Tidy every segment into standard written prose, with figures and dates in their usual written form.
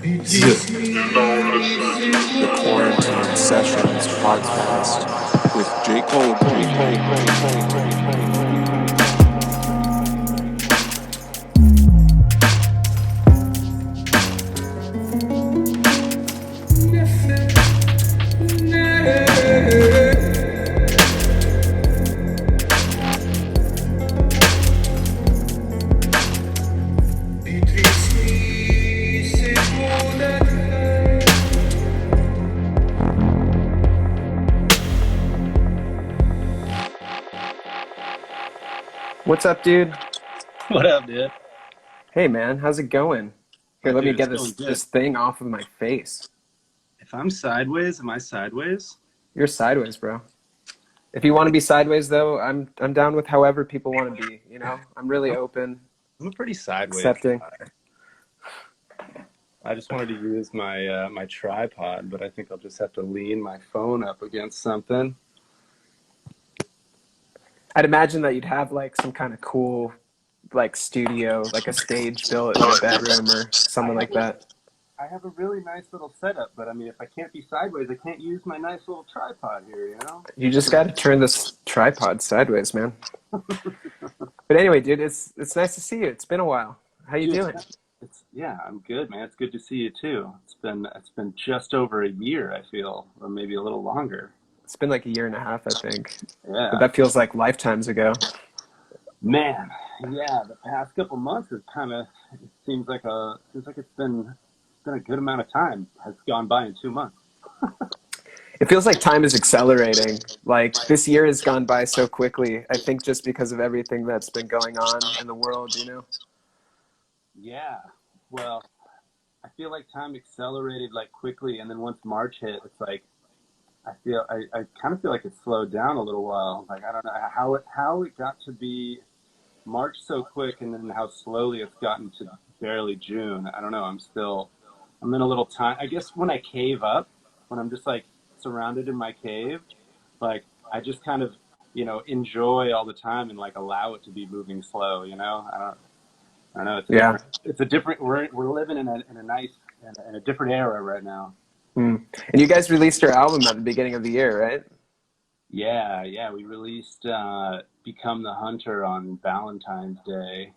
The Quarantine Sessions podcast with J. Cole. What's up, dude? What up, dude? Hey, man, how's it going? Here, Oh, let me dude, it's get going this good. thing off of my face. If I'm sideways, am I sideways? You're sideways, bro. If you want to be sideways, though, I'm down with however people want to be. I'm really I'm, open, I'm a pretty sideways accepting. guy. I just wanted to use my tripod, but I think I'll just have to lean my phone up against something. I'd imagine that you'd have like some kind of cool, like studio, like a stage built in your bedroom or I something have like a that. I have a really nice little setup, but I mean, if I can't be sideways, I can't use my nice little tripod here, you know? You just got to turn this tripod sideways, man. But anyway, dude, it's nice to see you. It's been a while. How you Dude, doing? it's yeah, I'm good, man. It's good to see you too. It's been just over a year, I feel, or maybe a little longer. It's been like a year and a half, I think. But Yeah. that feels like lifetimes ago. Man, yeah, the past couple months is kind of it seems like it's been a good amount of time has gone by in 2 months. It feels like time is accelerating. Like this year has gone by so quickly. I think just because of everything that's been going on in the world. Yeah, well, I feel like time accelerated like quickly, and then once March hit, it's like I kind of feel like it slowed down a little while. Like I don't know how it got to be March so quick, and then how slowly it's gotten to barely June. I don't know. I'm in a little time. I guess when I cave up, when I'm just like surrounded in my cave, like I just kind of, enjoy all the time and like allow it to be moving slow. I don't know. It's a Yeah. different. It's a different. We're living in a nice in a different era right now. Mm. And you guys released your album at the beginning of the year, right? Yeah, yeah. We released "Become the Hunter" on Valentine's Day,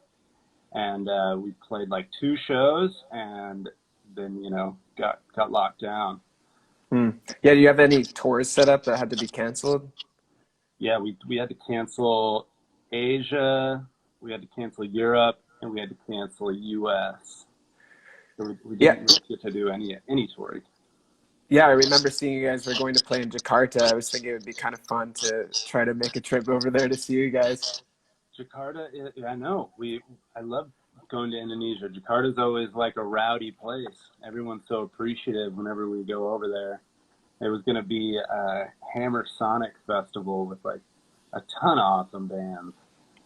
and we played like two shows, and then got locked down. Mm. Yeah. Do you have any tours set up that had to be canceled? Yeah, we had to cancel Asia, we had to cancel Europe, and we had to cancel US. So we Yeah. didn't really get to do any touring. Yeah. I remember seeing you guys were going to play in Jakarta. I was thinking it would be kind of fun to try to make a trip over there to see you guys. Jakarta, I know. I love going to Indonesia. Jakarta's always like a rowdy place. Everyone's so appreciative whenever we go over there. It was going to be a Hammer Sonic festival with like a ton of awesome bands.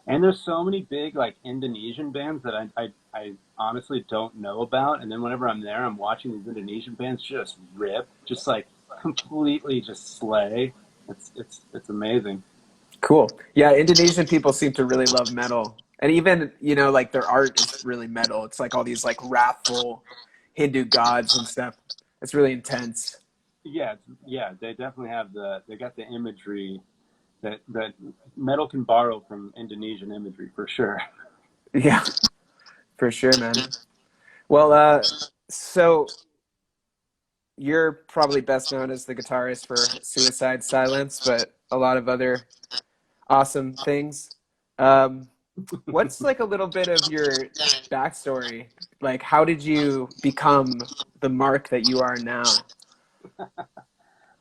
And there's so many big like Indonesian bands that I honestly don't know about. And then whenever I'm there, I'm watching these Indonesian bands just rip, just like completely just slay. It's amazing. Cool. Yeah. Indonesian people seem to really love metal. And even, like their art is really metal. It's like all these like wrathful Hindu gods and stuff. It's really intense. Yeah, yeah, they definitely have they got the imagery that metal can borrow from Indonesian imagery for sure. Yeah, for sure, man. Well, so you're probably best known as the guitarist for Suicide Silence, but a lot of other awesome things. Um, what's like a little bit of your backstory? Like, how did you become the Mark that you are now?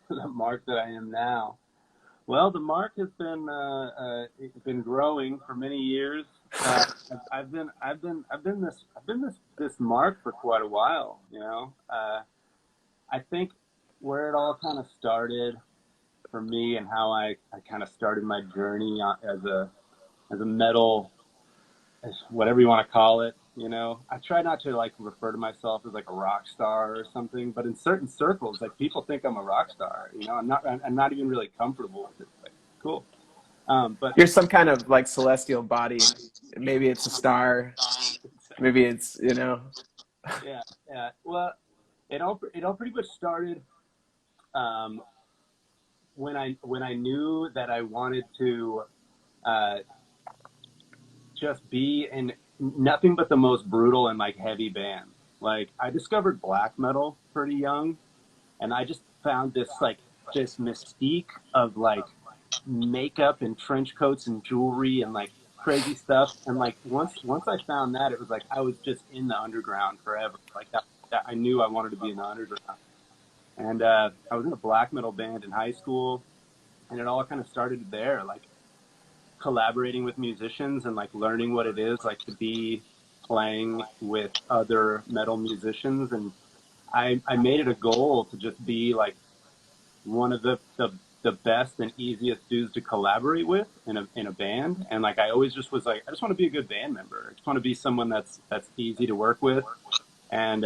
The mark that I am now. Well, the mark has been growing for many years. I've been this mark for quite a while. I think where it all kind of started for me and how I kind of started my journey as a metal, as whatever you want to call it. I try not to like refer to myself as like a rock star or something, but in certain circles, like people think I'm a rock star. I'm not even really comfortable with it. Like, cool. But You're some kind of like celestial body. Maybe it's a star. Maybe it's. yeah, yeah. Well, it all pretty much started um, when I knew that I wanted to uh, just be in nothing but the most brutal and like heavy band. Like I discovered black metal pretty young, and I just found this mystique of like makeup and trench coats and jewelry and like crazy stuff. And like once I found that, it was like I was just in the underground forever. Like that I knew I wanted to be in the underground. And I was in a black metal band in high school, and it all kind of started there, like collaborating with musicians and like learning what it is like to be playing with other metal musicians. And I made it a goal to just be like one of the best and easiest dudes to collaborate with in a band. And like I always just was like, I just want to be a good band member. I just want to be someone that's easy to work with. And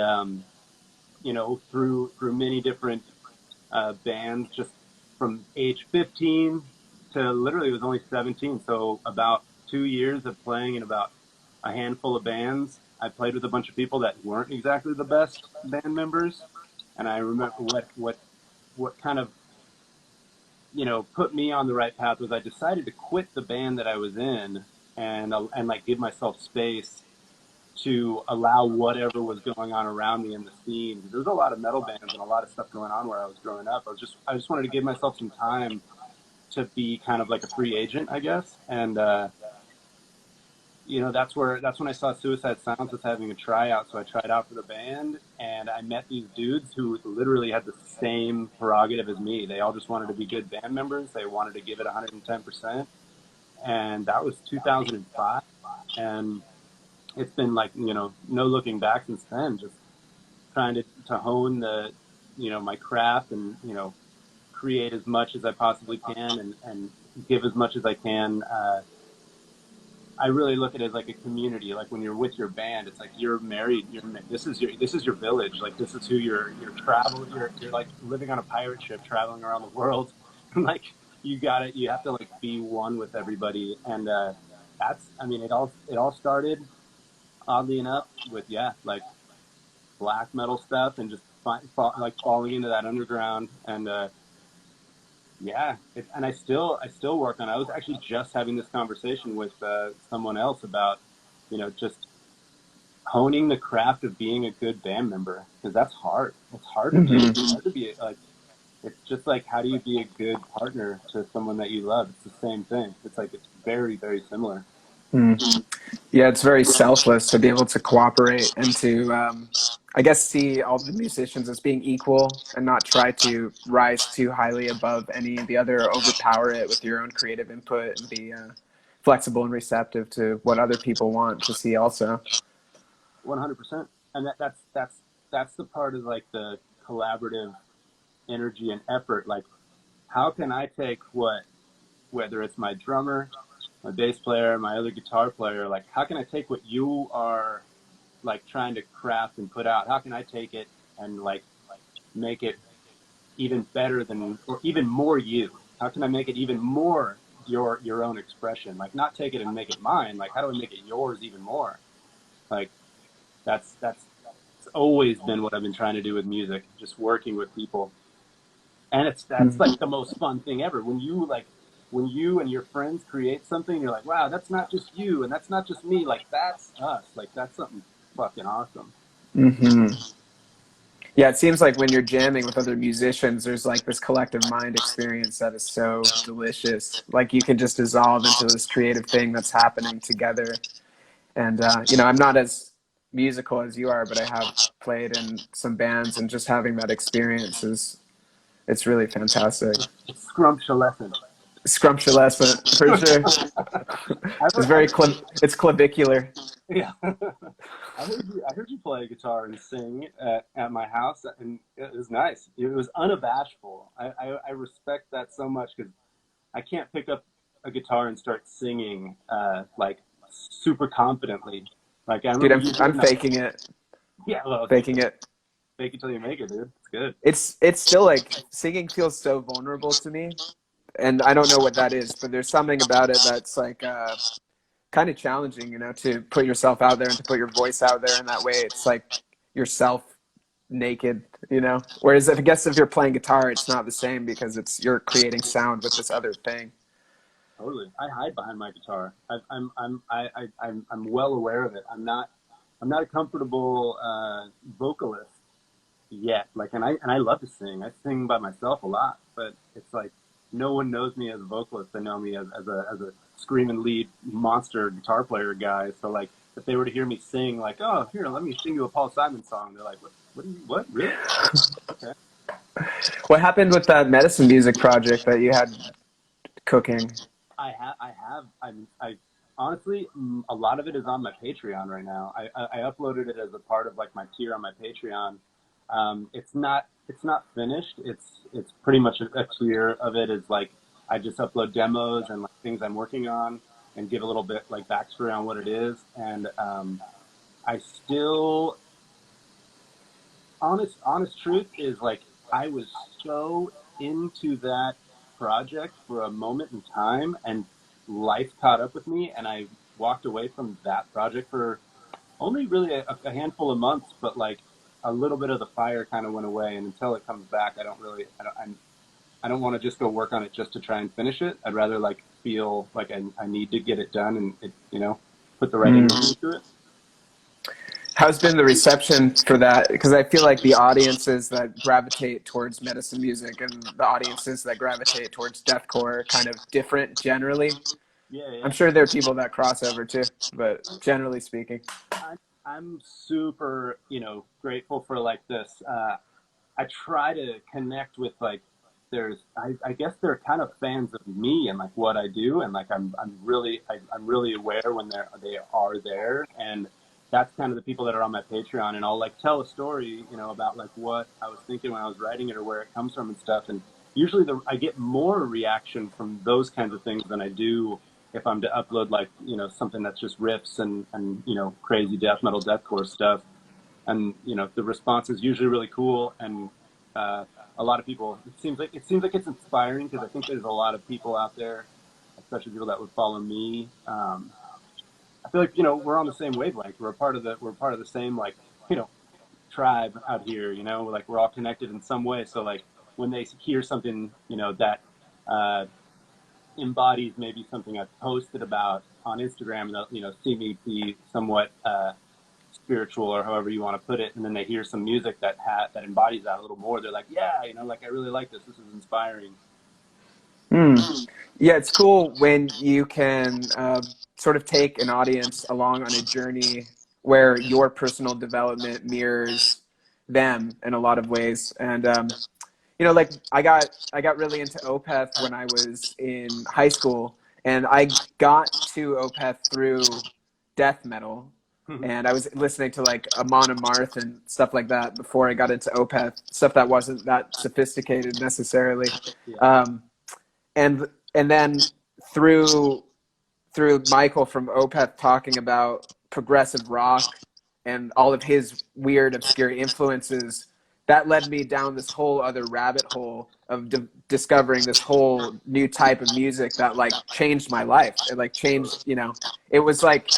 through many different bands, just from age 15 to literally it was only 17. So about 2 years of playing in about a handful of bands. I played with a bunch of people that weren't exactly the best band members. And I remember what kind of put me on the right path was I decided to quit the band that I was in and like give myself space to allow whatever was going on around me in the scene. There's a lot of metal bands and a lot of stuff going on where I was growing up. I just wanted to give myself some time to be kind of like a free agent, I guess. And that's when I saw Suicide Silence was having a tryout. So I tried out for the band, and I met these dudes who literally had the same prerogative as me. They all just wanted to be good band members. They wanted to give it 110%. And that was 2005. And it's been like, no looking back since then, just trying to hone my craft and, create as much as I possibly can and give as much as I can. I really look at it as like a community. Like when you're with your band, it's like you're married. This is your village. Like this is who you're traveling. You're like living on a pirate ship, traveling around the world. Like you have to like be one with everybody. And I mean, it all started oddly enough with like black metal stuff and just like falling into that underground. And and I still work on it. I was actually just having this conversation with someone else about, just honing the craft of being a good band member, because that's hard. It's hard to do. It's Hmm. hard to be like, it's just like, how do you be a good partner to someone that you love? It's the same thing. It's like, it's very, very similar. Yeah, it's very selfless to be able to cooperate and to, I guess, see all the musicians as being equal and not try to rise too highly above any of the other, or overpower it with your own creative input, and be flexible and receptive to what other people want to see also. 100%. And that's the part of like the collaborative energy and effort. Like, how can I take whether it's my drummer, my bass player, my other guitar player, like how can I take what you are like trying to craft and put out? How can I take it and like make it even better than, or even more you? How can I make it even more your own expression? Like not take it and make it mine. Like how do I make it yours even more? Like that's it's always been what I've been trying to do with music, just working with people. And that's Mm. like the most fun thing ever. When you and your friends create something, you're like, wow, that's not just you and that's not just me. Like that's us. Like that's something fucking awesome. Hmm. Yeah, it seems like when you're jamming with other musicians, there's like this collective mind experience that is so delicious. Like you can just dissolve into this creative thing that's happening together. And I'm not as musical as you are, but I have played in some bands, and just having that experience is it's really fantastic. It's scrumptious. Scrumptious for sure. It's very it's clavicular. Yeah. I heard you play guitar and sing at my house, and it was nice. It was unabashful. I respect that so much because I can't pick up a guitar and start singing like super confidently. Like I Dude, remember you I'm doing that. faking it. Yeah, well, Faking it. fake it till you make it, dude. It's good. It's still like singing feels so vulnerable to me, and I don't know what that is, but there's something about it that's like kind of challenging, to put yourself out there and to put your voice out there in that way. It's like yourself naked, Whereas I guess if you're playing guitar, it's not the same because you're creating sound with this other thing. Totally. I hide behind my guitar. I'm well aware of it. I'm not a comfortable vocalist yet. Like, and I love to sing. I sing by myself a lot, but it's like no one knows me as a vocalist. They know me as a screaming lead monster guitar player guy. So like, if they were to hear me sing, like, oh, here, let me sing you a Paul Simon song, they're like, what, really? Okay. What happened with that medicine music project that you had cooking? I honestly, a lot of it is on my Patreon right now. I uploaded it as a part of like my tier on my Patreon. It's not finished. It's pretty much a tier of it is like I just upload demos and like things I'm working on and give a little bit like backstory on what it is. And I still honest truth is like I was so into that project for a moment in time, and life caught up with me, and I walked away from that project for only really a handful of months, but like a little bit of the fire kind of went away, and until it comes back, I don't want to just go work on it just to try and finish it. I'd rather like feel like I need to get it done and put the right energy into it. How's been the reception for that? Because I feel like the audiences that gravitate towards medicine music and the audiences that gravitate towards deathcore are kind of different generally. Yeah. I'm sure there are people that cross over too, but generally speaking. I'm super, grateful for like this. I try to connect with like, I guess they're kind of fans of me and like what I do, and like I'm really aware when they are there, and that's kind of the people that are on my Patreon, and I'll like tell a story, about like what I was thinking when I was writing it or where it comes from and stuff, and usually I get more reaction from those kinds of things than I do if I'm to upload like something that's just riffs and crazy death metal deathcore stuff, and the response is usually really cool, and uh, a lot of people it seems like it's inspiring because I think there's a lot of people out there, especially people that would follow me. I feel like we're on the same wavelength. We're part of the same like tribe out here. Like we're all connected in some way. So like when they hear something that uh, embodies maybe something I've posted about on Instagram, and they'll see me be somewhat spiritual or however you want to put it, and then they hear some music that embodies that a little more. They're like, yeah, like I really like this. This is inspiring. Yeah, it's cool when you can sort of take an audience along on a journey where your personal development mirrors them in a lot of ways. And like I got really into Opeth when I was in high school, and I got to Opeth through death metal, and I was listening to like Amon Amarth and stuff like that before I got into Opeth, stuff that wasn't that sophisticated necessarily. Yeah. Um, and then through Michael from Opeth talking about progressive rock and all of his weird obscure influences, that led me down this whole other rabbit hole of discovering this whole new type of music that like changed my life. It like changed, it was like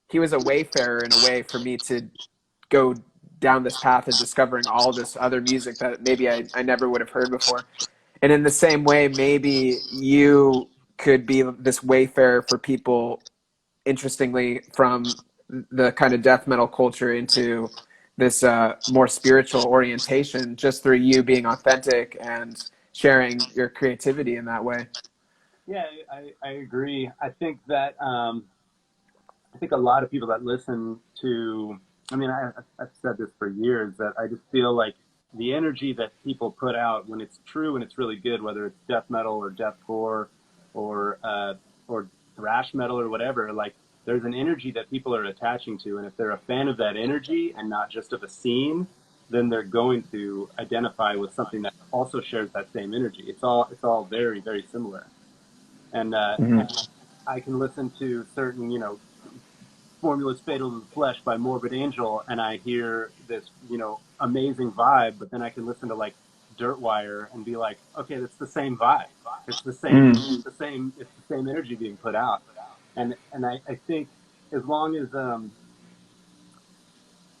he was a wayfarer in a way for me to go down this path of discovering all this other music that maybe I never would have heard before. And in the same way, maybe you could be this wayfarer for people, interestingly, from the kind of death metal culture into this more spiritual orientation just through you being authentic and sharing your creativity in that way. Yeah, I agree. I think a lot of people that listen to, I mean, I've said this for years, that I just feel like the energy that people put out when it's true and it's really good, whether it's death metal or deathcore or thrash metal or whatever, like there's an energy that people are attaching to, and if they're a fan of that energy and not just of a scene, then they're going to identify with something that also shares that same energy. It's all very very similar, and I can listen to certain Formulas Fatal to the Flesh by Morbid Angel, and I hear this, amazing vibe, but then I can listen to like Dirtwire and be like, okay, that's the same vibe. It's the same energy being put out. And I think as long as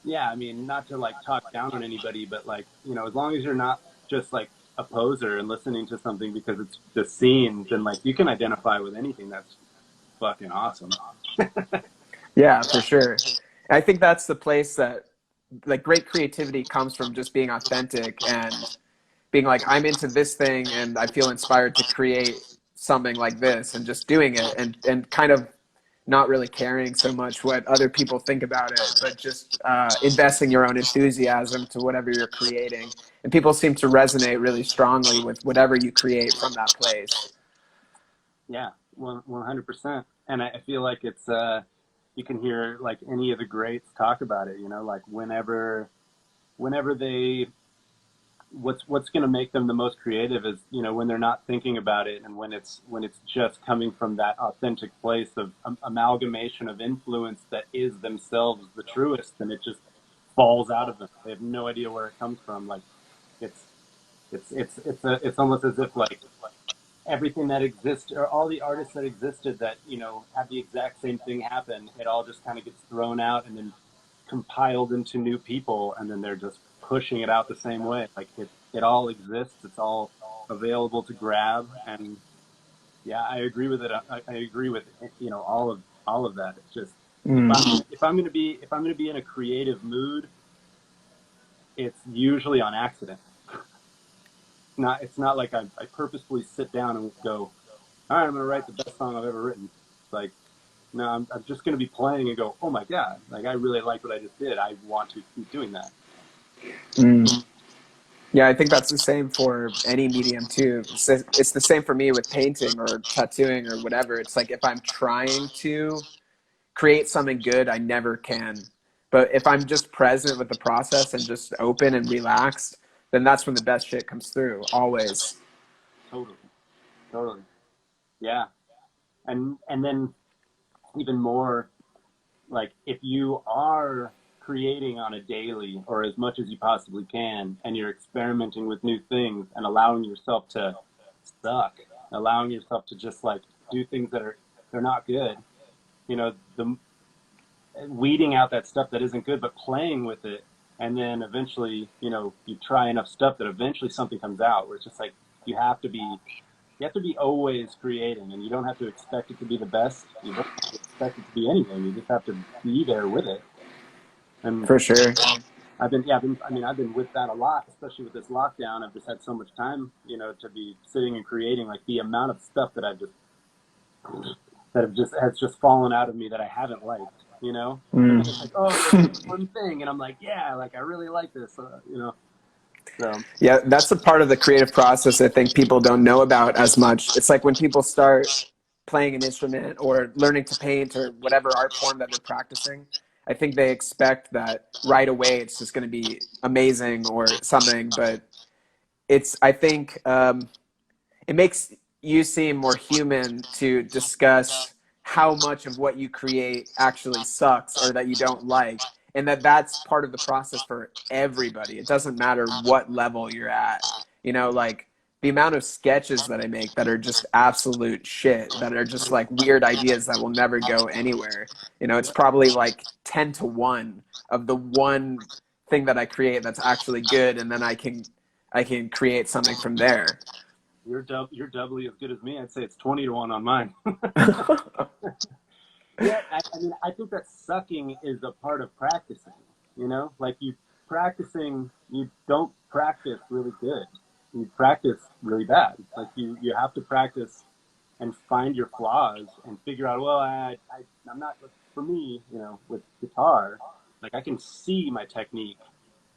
yeah, I mean, not to like talk down on anybody, but like, as long as you're not just like a poser and listening to something because it's the scene, then like you can identify with anything. That's fucking awesome. Yeah, for sure. I think that's the place that like great creativity comes from, just being authentic and being like, I'm into this thing and I feel inspired to create something like this, and just doing it, and kind of not really caring so much what other people think about it, but just investing your own enthusiasm to whatever you're creating. And people seem to resonate really strongly with whatever you create from that place. Yeah, 100%. And I feel like it's you can hear like any of the greats talk about it. Like whenever they what's going to make them the most creative is when they're not thinking about it, and when it's just coming from that authentic place of amalgamation of influence that is themselves the truest, and it just falls out of them. They have no idea where it comes from. Like it's it's almost as if like everything that exists, or all the artists that existed that had the exact same thing happen, it all just kind of gets thrown out and then compiled into new people, and then they're just pushing it out the same way. Like it all exists, it's all available to grab. And yeah, I agree with it. I agree with all of that. It's just if Mm, I'm going to be in a creative mood, it's usually on accident. It's not like I purposefully sit down and go, all right, I'm going to write the best song I've ever written. It's like, no, I'm just going to be playing and go, oh my God, like I really like what I just did. I want to keep doing that. mm. Yeah, I think that's the same for any medium too. It's the same for me with painting or tattooing or whatever. It's like if I'm trying to create something good, I never can. But if I'm just present with the process and just open and relaxed, then that's when the best shit comes through, always. Totally. Totally. Yeah. And then even more, like if you are creating on a daily or as much as you possibly can, and you're experimenting with new things and allowing yourself to suck, allowing yourself to just like do things that are they're not good, the weeding out that stuff that isn't good, but playing with it. And then eventually, you try enough stuff that eventually something comes out where it's just like you have to be you have to be always creating, and you don't have to expect it to be the best. You don't have to expect it to be anything. You just have to be there with it. And For sure. I've been with that a lot, especially with this lockdown. I've just had so much time, to be sitting and creating. Like the amount of stuff that has just fallen out of me that I haven't liked. And Mm. then it's like, oh, there's this one thing, and I'm like, yeah, like I really like this. So Yeah, that's a part of the creative process I think people don't know about as much. It's like when people start playing an instrument or learning to paint or whatever art form that they're practicing, I think they expect that right away it's just going to be amazing or something. But I think it makes you seem more human to discuss how much of what you create actually sucks or that you don't like, and that's part of the process for everybody. It doesn't matter what level you're at. Like the amount of sketches that I make that are just absolute shit, that are just like weird ideas that will never go anywhere. It's probably like 10 to 1 of the one thing that I create that's actually good, and then I can create something from there. you're doubly as good as me. I'd say it's 20 to 1 on mine. Yeah, I think that sucking is a part of practicing. Like you practicing, you don't practice really good. You practice really bad. Like you have to practice and find your flaws and figure out. Well, I'm not. For me, with guitar, like I can see my technique.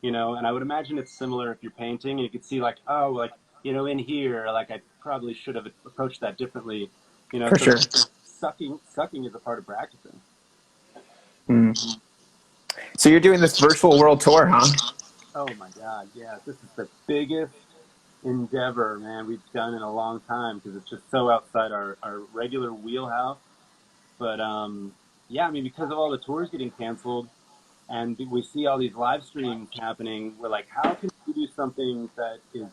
And I would imagine it's similar if you're painting, and you could see like, oh, like in here, like I probably should have approached that differently. For So sure. sucking is a part of practicing. Mm. So you're doing this virtual world tour, huh? Oh my God, yeah, this is the biggest endeavor, man, we've done in a long time because it's just so outside our regular wheelhouse. But yeah, because of all the tours getting canceled and we see all these live streams happening, we're like, how can we do something that is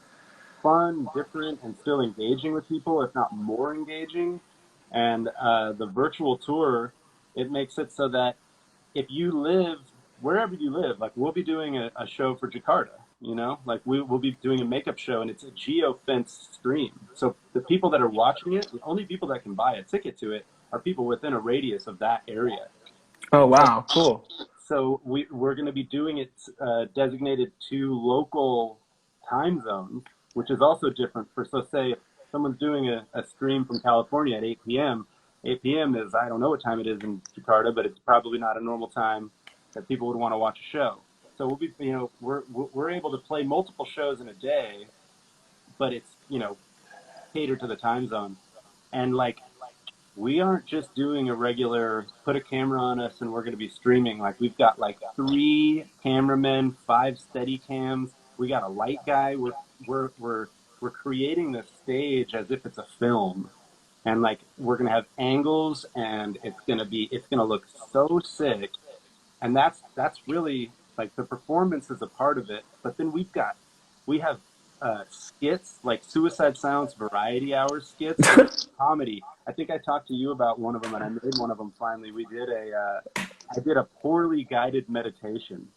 fun, different, and still engaging with people, if not more engaging? And the virtual tour, it makes it so that if you live wherever you live, like we'll be doing a show for Jakarta, you know, like we'll be doing a makeup show and it's a geo-fenced stream. So the people that are watching it, the only people that can buy a ticket to it are people within a radius of that area. Oh, So, wow. Cool. so we're going to be doing it designated to local time zones, which is also different for, so say if someone's doing a stream from California at 8 p.m., 8 p.m. is, I don't know what time it is in Jakarta, but it's probably not a normal time that people would want to watch a show. So we'll be, we're able to play multiple shows in a day, but it's, catered to the time zone. And like, we aren't just doing a regular put a camera on us and we're going to be streaming. Like we've got like 3 cameramen, 5 steady cams. We got a light guy. We're creating this stage as if it's a film, and like we're going to have angles, and it's going to look so sick. And that's really like the performance is a part of it. But then we have skits like Suicide Silence Variety Hour skits where it's comedy. I think I talked to you about one of them, and I made one of them finally. I did a poorly guided meditation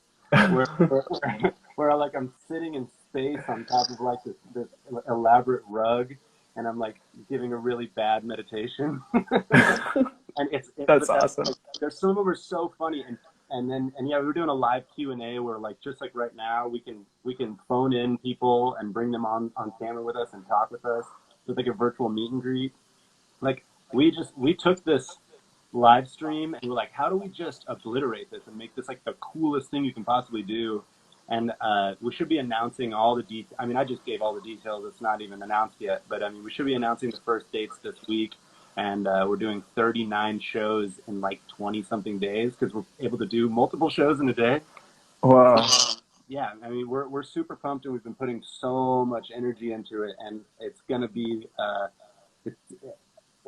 where like I'm sitting in space on top of like this elaborate rug, and I'm like giving a really bad meditation. And That's but awesome. like, there's some of them are so funny, and yeah, we were doing a live Q&A where like just like right now we can phone in people and bring them on camera with us and talk with us. So it's like a virtual meet and greet. Like we took this live stream and we're like, how do we just obliterate this and make this like the coolest thing you can possibly do? And we should be announcing all the details. I mean, I just gave all the details. It's not even announced yet, but I mean, we should be announcing the first dates this week. And we're doing 39 shows in like 20 something days because we're able to do multiple shows in a day. Wow. Yeah, I mean, we're super pumped, and we've been putting so much energy into it, and it's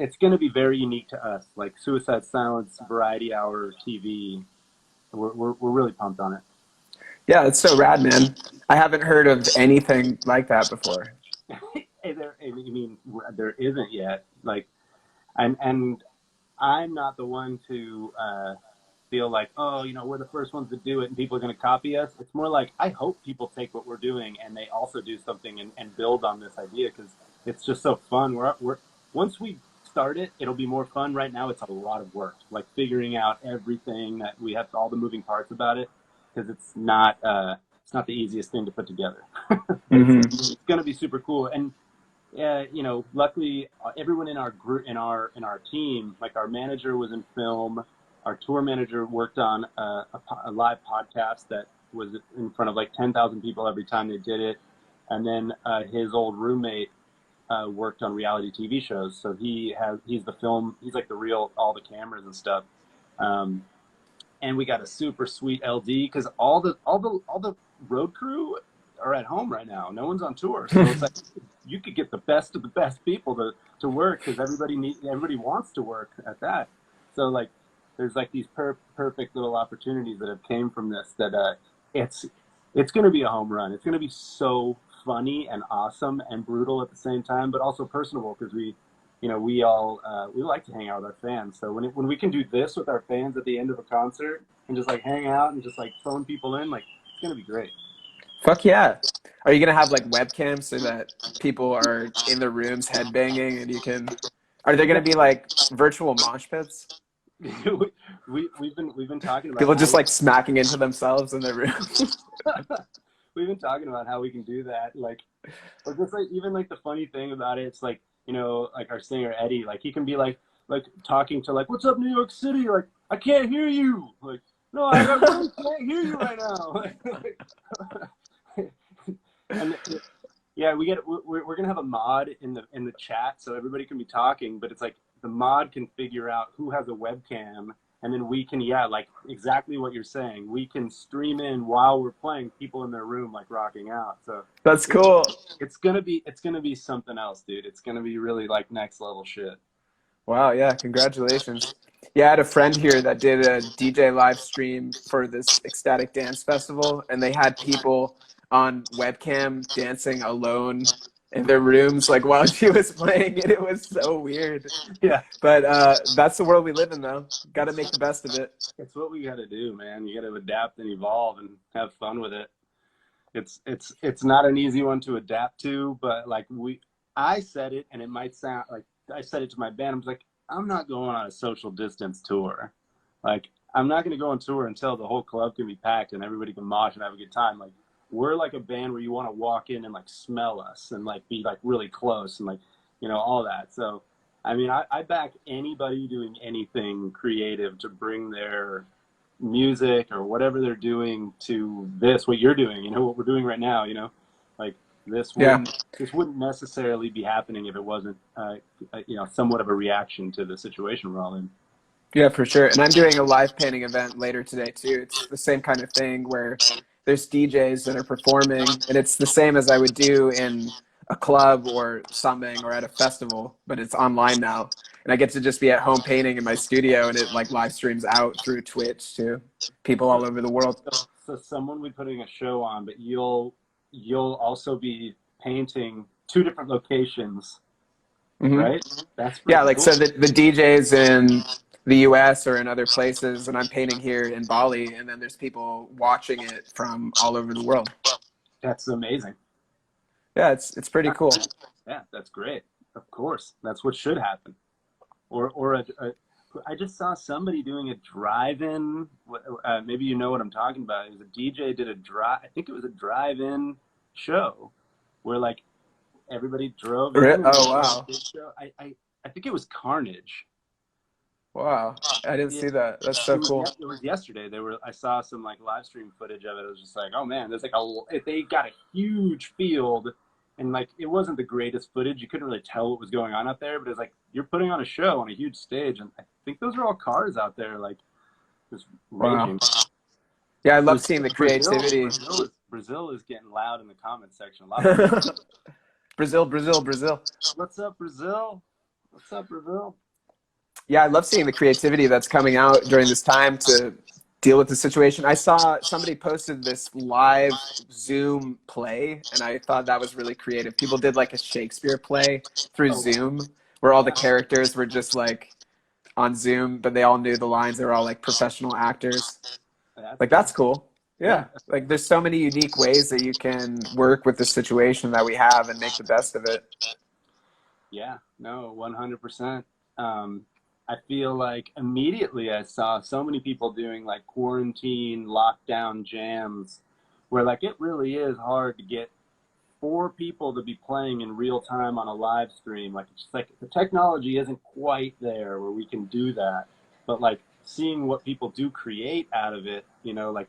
it's gonna be very unique to us, like Suicide Silence Variety Hour TV. We're really pumped on it. Yeah, it's so rad, man. I haven't heard of anything like that before. I mean, there isn't yet. Like, and I'm not the one to feel like, oh, we're the first ones to do it and people are going to copy us. It's more like, I hope people take what we're doing and they also do something and build on this idea because it's just so fun. Once we start it, it'll be more fun. Right now, it's a lot of work, like figuring out everything that we have, all the moving parts about it, because it's not the easiest thing to put together. But Hmm. it's going to be super cool. And luckily, everyone in our group, in our team, like our manager was in film, our tour manager worked on a live podcast that was in front of like 10,000 people every time they did it, and then his old roommate worked on reality TV shows, so he's the film, he's like the real all the cameras and stuff. Um, and we got a super sweet LD because all the road crew are at home right now. No one's on tour, so it's like you could get the best of the best people to work because everybody wants to work at that. So like there's like these perfect little opportunities that have came from this that it's it's going to be a home run. It's going to be so funny and awesome and brutal at the same time, but also personable because we all we like to hang out with our fans. So when we can do this with our fans at the end of a concert and just like hang out and just like phone people in, like it's gonna be great. Fuck yeah. Are you gonna have like webcams so that people are in the rooms headbanging and you can? Are there gonna be like virtual mosh pits? We've been talking about People how just like smacking into themselves in their room. we've been talking about how we can do that. Like, or just like even like the funny thing about it, it's like like our singer Eddie, like he can be like talking to like, "What's up, New York City?" Like, "I can't hear you." Like, "No, I really can't hear you right now." And yeah, we're gonna have a mod in the chat so everybody can be talking, but it's like the mod can figure out who has a webcam, and then we can, yeah, like exactly what you're saying. We can stream in while we're playing people in their room like rocking out. So That's it's cool. it's gonna be something else, dude. It's gonna be really like next level shit. Wow, yeah, congratulations. Yeah, I had a friend here that did a DJ live stream for this ecstatic dance festival, and they had people on webcam dancing alone in their rooms like while she was playing it. It was so weird. Yeah, But that's the world we live in, though. Got to make the best of it. it's what we got to do, man. You got to adapt and evolve and have fun with it. It's not an easy one to adapt to, but like I said it, and it might sound like I said it to my band. I was like, I'm not going on a social distance tour. Like, I'm not going to go on tour until the whole club can be packed and everybody can mosh and have a good time. Like, we're like a band where you want to walk in and like smell us and like be like really close and like, you know, all that. So, I mean, I back anybody doing anything creative to bring their music or whatever they're doing to this, what you're doing, you know, what we're doing right now, you know, like this Yeah. wouldn't necessarily be happening if it wasn't, you know, somewhat of a reaction to the situation we're all in. Yeah, for sure. And I'm doing a live painting event later today too. It's the same kind of thing where there's DJs that are performing, and it's the same as I would do in a club or something or at a festival, but it's online now. And I get to just be at home painting in my studio, and it like live streams out through Twitch to people all over the world. So someone will be putting a show on, but you'll also be painting two different locations, right? That's Yeah, pretty like cool. so the DJs in the US or in other places, and I'm painting here in Bali, and then there's people watching it from all over the world. That's amazing. Yeah, it's pretty cool. Yeah, that's great. Of course, that's what should happen. Or I just saw somebody doing a drive-in. Maybe you know what I'm talking about. It was a DJ did a drive. I think it was a drive-in show where like everybody drove in. And Oh wow, show. I think it was Carnage. wow! I didn't Yeah, see that. That's so cool. it was yesterday. I saw some like live stream footage of it. It was just like, oh man, there's like they got a huge field, and like it wasn't the greatest footage. You couldn't really tell what was going on out there, but it's like you're putting on a show on a huge stage, and I think those are all cars out there, like just raging. Wow. Yeah, I love seeing the creativity. Brazil is getting loud in the comment section. A lot of people, Brazil, Brazil, Brazil. what's up, Brazil? What's up, Brazil? Yeah, I love seeing the creativity that's coming out during this time to deal with the situation. I saw somebody posted this live Zoom play, and I thought that was really creative. People did like a Shakespeare play through Zoom, where all the characters were just like on Zoom, but they all knew the lines. They were all like professional actors. Like, that's cool. Yeah. Like, there's so many unique ways that you can work with the situation that we have and make the best of it. Yeah, no, 100%. I feel like immediately I saw so many people doing like quarantine lockdown jams where like it really is hard to get four people to be playing in real time on a live stream. Like it's just like the technology isn't quite there where we can do that. But like seeing what people do create out of it, you know, like,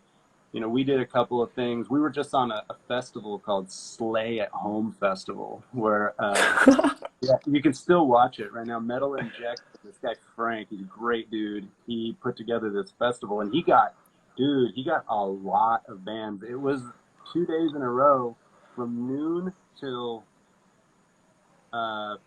you know, we did a couple of things. We were just on a festival called Slay at Home Festival where yeah, you can still watch it right now. Metal Inject, this guy Frank, he's a great dude. He put together this festival, and he got a lot of bands. It was 2 days in a row from noon till 5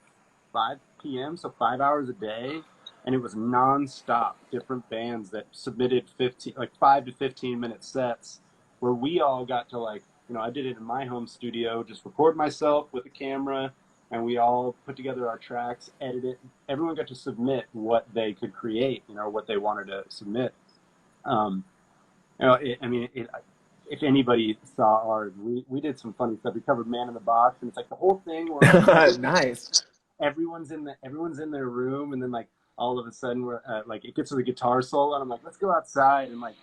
p.m., so 5 hours a day, and it was nonstop. Different bands that submitted 5 to 15-minute sets, where we all got to like, you know, I did it in my home studio, just record myself with a camera. And we all put together our tracks, edit it. Everyone got to submit what they could create, you know, what they wanted to submit. You know, if anybody saw ours, we did some funny stuff. We covered Man in the Box, and it's like the whole thing where Nice. everyone's in their room, and then like all of a sudden we're like it gets to the guitar solo, and I'm like, let's go outside and like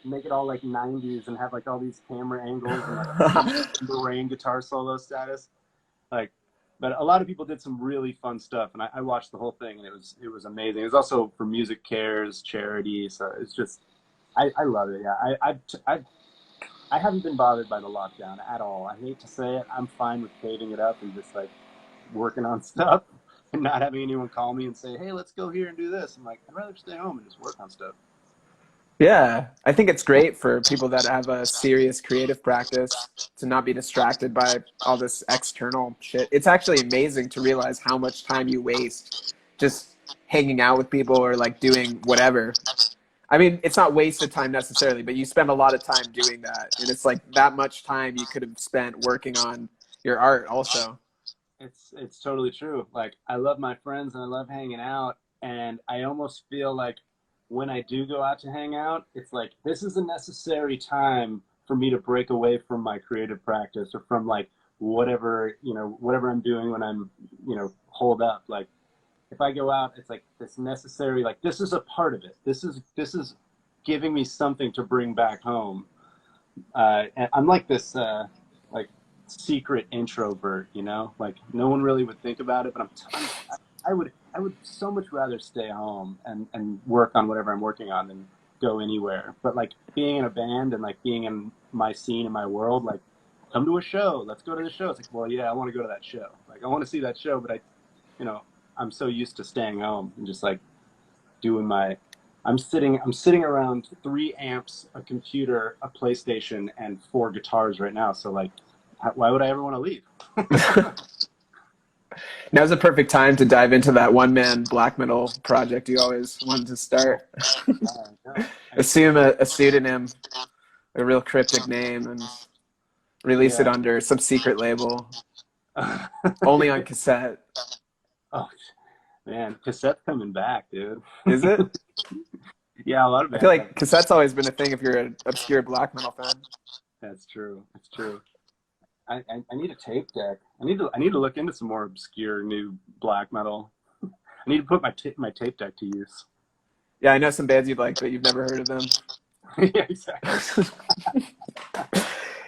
make it all like 90s and have like all these camera angles and like the rain guitar solo status, like. But a lot of people did some really fun stuff, and I watched the whole thing, and it was amazing. It was also for Music Cares charity, so it's just I love it. Yeah, I haven't been bothered by the lockdown at all. I hate to say it, I'm fine with caving it up and just like working on stuff and not having anyone call me and say, "Hey, let's go here and do this." I'm like, I'd rather stay home and just work on stuff. Yeah, I think it's great for people that have a serious creative practice to not be distracted by all this external shit. It's actually amazing to realize how much time you waste just hanging out with people or like doing whatever. I mean, it's not wasted time necessarily, but you spend a lot of time doing that. And it's like that much time you could have spent working on your art also. It's totally true. Like I love my friends and I love hanging out, and I almost feel like when I do go out to hang out, it's like this is a necessary time for me to break away from my creative practice or from like whatever, whatever I'm doing when I'm, holed up. Like if I go out, it's like this necessary, like this is a part of it. This is giving me something to bring back home. And I'm like this like secret introvert, like no one really would think about it, but I would so much rather stay home and work on whatever I'm working on than go anywhere. But like being in a band and like being in my scene and my world, like come to a show, let's go to the show. It's like, well, yeah, I want to go to that show. Like I want to see that show, but you know, I'm so used to staying home and just like doing my I'm sitting around 3 amps, a computer, a PlayStation, and 4 guitars right now. So like, why would I ever want to leave? Now's the perfect time to dive into that one man black metal project you always wanted to Oh, start. no. Assume a pseudonym, a real cryptic name, and release it Yeah. under some secret label, only on cassette. Oh man, cassette's coming back, dude. Is it? Yeah, a lot of I feel bands have. like cassette's always been a thing if you're an obscure black metal fan. That's true. That's true. I need a tape deck. I need to look into some more obscure new black metal. I need to put my tape deck to use. Yeah, I know some bands you'd like, but you've never heard of them. Yeah, exactly.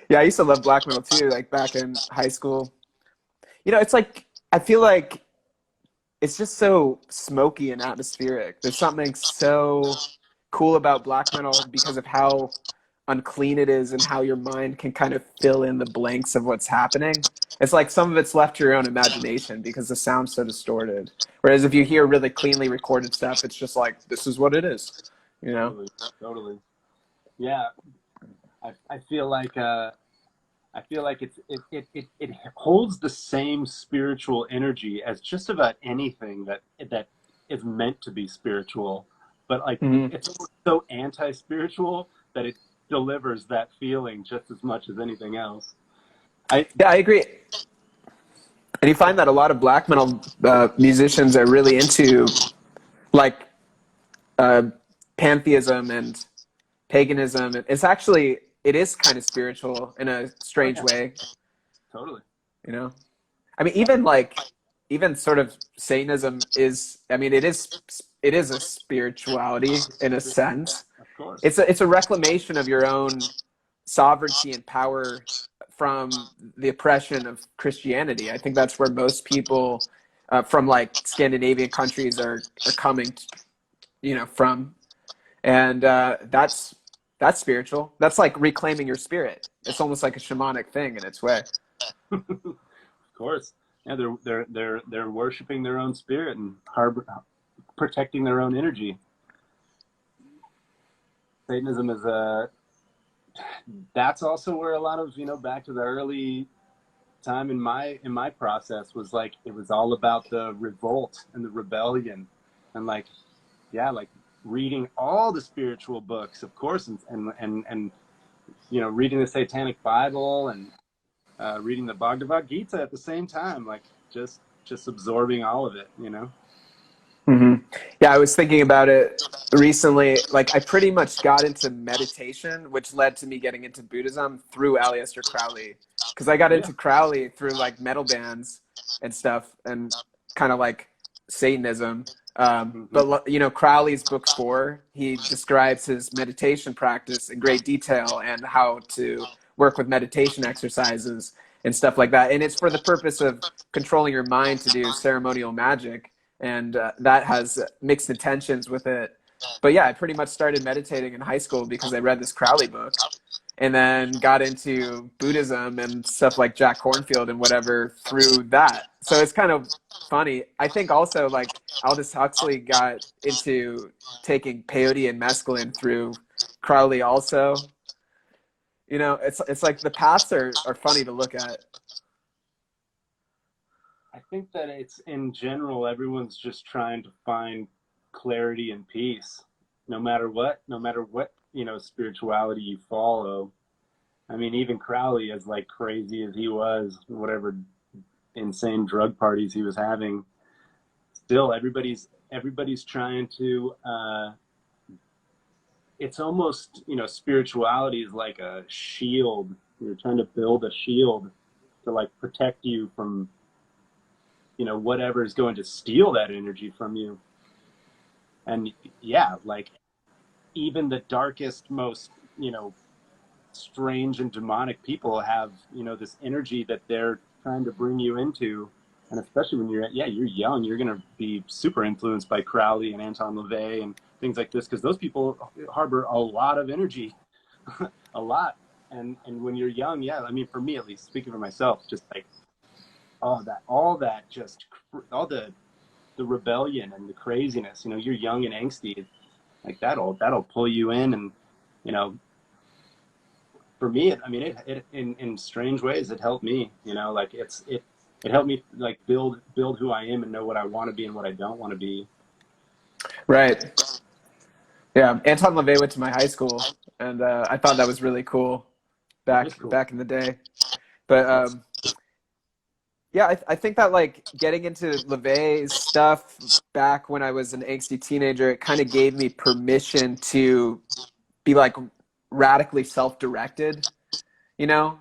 Yeah, I used to love black metal too, like back in high school. It's like I feel like it's just so smoky and atmospheric. There's something so cool about black metal because of how unclean it is and how your mind can kind of fill in the blanks of what's happening. It's like some of it's left to your own imagination because the sound's so distorted. Whereas if you hear really cleanly recorded stuff, it's just like this is what it is, you know? Totally, totally. Yeah, I feel like it holds the same spiritual energy as just about anything that is meant to be spiritual, but like Hmm. it's almost so anti-spiritual that it delivers that feeling just as much as anything else. I Yeah, I agree. And you find that a lot of black metal musicians are really into like uh, pantheism and paganism. It's actually it is kind of spiritual in a oh strange yeah, way, totally. you know. I mean, even sort of Satanism is. I mean, it is a spirituality in a sense. Of course. It's a reclamation of your own sovereignty and power from the oppression of Christianity. I think that's where most people from like Scandinavian countries are coming, from, and that's spiritual. That's like reclaiming your spirit. It's almost like a shamanic thing in its way. Of course. Yeah, they're worshiping their own spirit and protecting their own energy. Satanism is that's also where a lot of, back to the early time in my process was like it was all about the revolt and the rebellion, and like, yeah, like reading all the spiritual books, of course, and reading the Satanic Bible and reading the Bhagavad Gita at the same time, like just absorbing all of it. Hmm. Yeah, I was thinking about it recently. Like, I pretty much got into meditation, which led to me getting into Buddhism through Aleister Crowley. Because I got Yeah. into Crowley through like metal bands and stuff, and kind of like Satanism. Hmm. But Crowley's book 4, he describes his meditation practice in great detail and how to work with meditation exercises and stuff like that. And it's for the purpose of controlling your mind to do ceremonial magic, and that has mixed intentions with it. But yeah, I pretty much started meditating in high school because I read this Crowley book, and then got into Buddhism and stuff like Jack Kornfield and whatever through that. So it's kind of funny. I think also like Aldous Huxley got into taking peyote and mescaline through Crowley also. It's like the paths are funny to look at. I think that it's in general, everyone's just trying to find clarity and peace, no matter what, spirituality you follow. I mean, even Crowley, as like crazy as he was, whatever insane drug parties he was having, still everybody's trying to, it's almost, you know, spirituality is like a shield. You're trying to build a shield to like protect you from, you know, whatever is going to steal that energy from you. And yeah, like even the darkest, most, you know, strange and demonic people have, you know, this energy that they're trying to bring you into. And especially when you're young, you're going to be super influenced by Crowley and Anton LaVey and things like this, because those people harbor a lot of energy, a lot. And when you're young, yeah, I mean, for me at least, speaking for myself, just like all that, just all the rebellion and the craziness, you know, you're young and angsty, like that'll pull you in. And, you know, for me, it in strange ways, it helped me, you know, like it helped me like build who I am and know what I want to be and what I don't want to be. Right. Yeah. Anton LaVey went to my high school, and I thought that was really cool That is cool. back in the day. But That's yeah, I think that like getting into LaVey's stuff back when I was an angsty teenager, it kind of gave me permission to be like radically self-directed, you know?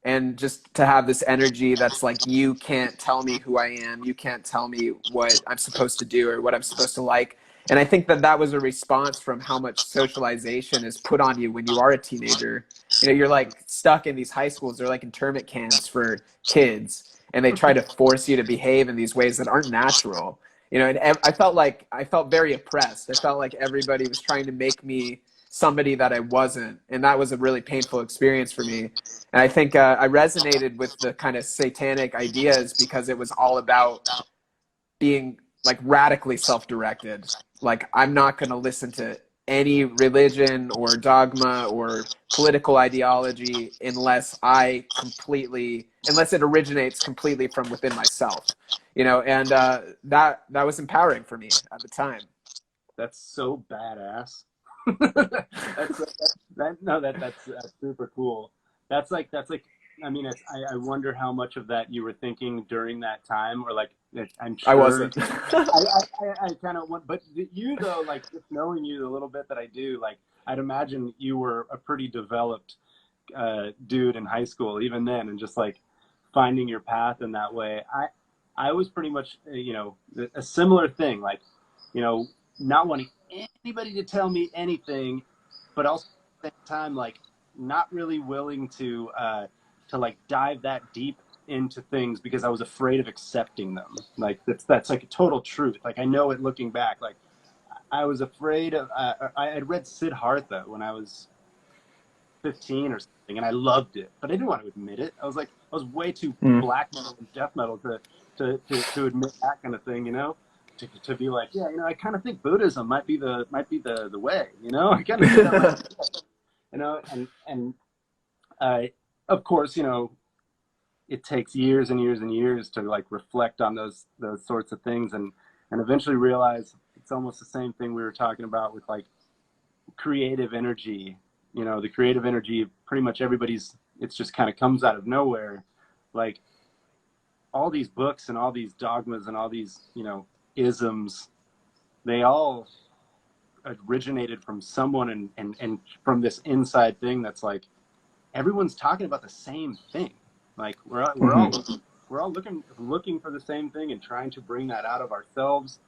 And just to have this energy that's like, you can't tell me who I am, you can't tell me what I'm supposed to do or what I'm supposed to like. And I think that that was a response from how much socialization is put on you when you are a teenager. You know, you're like stuck in these high schools, they're like internment camps for kids, and they try to force you to behave in these ways that aren't natural. You know, and I felt very oppressed. I felt like everybody was trying to make me somebody that I wasn't, and that was a really painful experience for me. And I think I resonated with the kind of satanic ideas because it was all about being like radically self-directed. Like, I'm not going to listen to any religion or dogma or political ideology unless it originates completely from within myself, you know. And that was empowering for me at the time. that's so badass. That's super cool. That's like, I mean, I wonder how much of that you were thinking during that time, or like, I'm I sure. wasn't. I kind of want, but you though, like just knowing you the little bit that I do, like I'd imagine you were a pretty developed dude in high school, even then, and just like finding your path in that way. I was pretty much, you know, a similar thing, like, you know, not wanting anybody to tell me anything, but also at the same time, like not really willing to like dive that deep into things because I was afraid of accepting them. Like that's like a total truth. Like I know it looking back, like I was afraid of. I had read Siddhartha when I was 15 or something, and I loved it, but I didn't want to admit it. I was like, I was way too Mm. black metal and death metal to admit that kind of thing, you know. To be like, yeah, you know, I kind of think Buddhism might be the way, you know. I kind of think that might, you know, and of course, you know, it takes years and years and years to like reflect on those sorts of things, and eventually realize it's almost the same thing we were talking about with like creative energy. You know, the creative energy, pretty much everybody's, it's just kind of comes out of nowhere. Like all these books and all these dogmas and all these, you know, isms, they all originated from someone, and from this inside thing that's like everyone's talking about the same thing. Like Mm-hmm. we're all looking for the same thing and trying to bring that out of ourselves,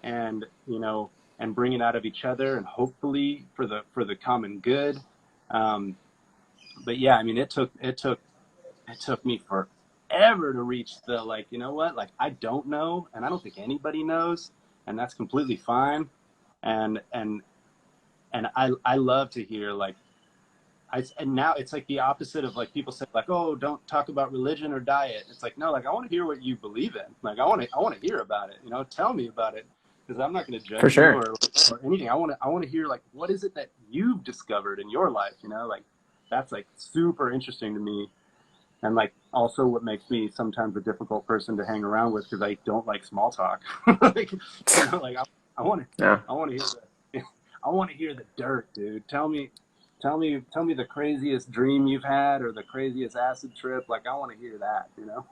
and you know, and bring it out of each other, and hopefully for the common good. Um, but yeah, I mean, it took me forever to reach the, like, you know what, like I don't know, and I don't think anybody knows, and that's completely fine. And and and I love to hear like and now it's like the opposite of like people say like, oh, don't talk about religion or diet. It's like, no, like I want to hear what you believe in. Like I want to hear about it. You know, tell me about it, because I'm not going to For judge you sure. or anything. I want to hear like what is it that you've discovered in your life. You know, like that's like super interesting to me, and like also what makes me sometimes a difficult person to hang around with because I don't like small talk. Like, you know, like I want to Yeah. I want to hear I want to hear the dirt, dude. Tell me the craziest dream you've had or the craziest acid trip. Like I want to hear that, you know?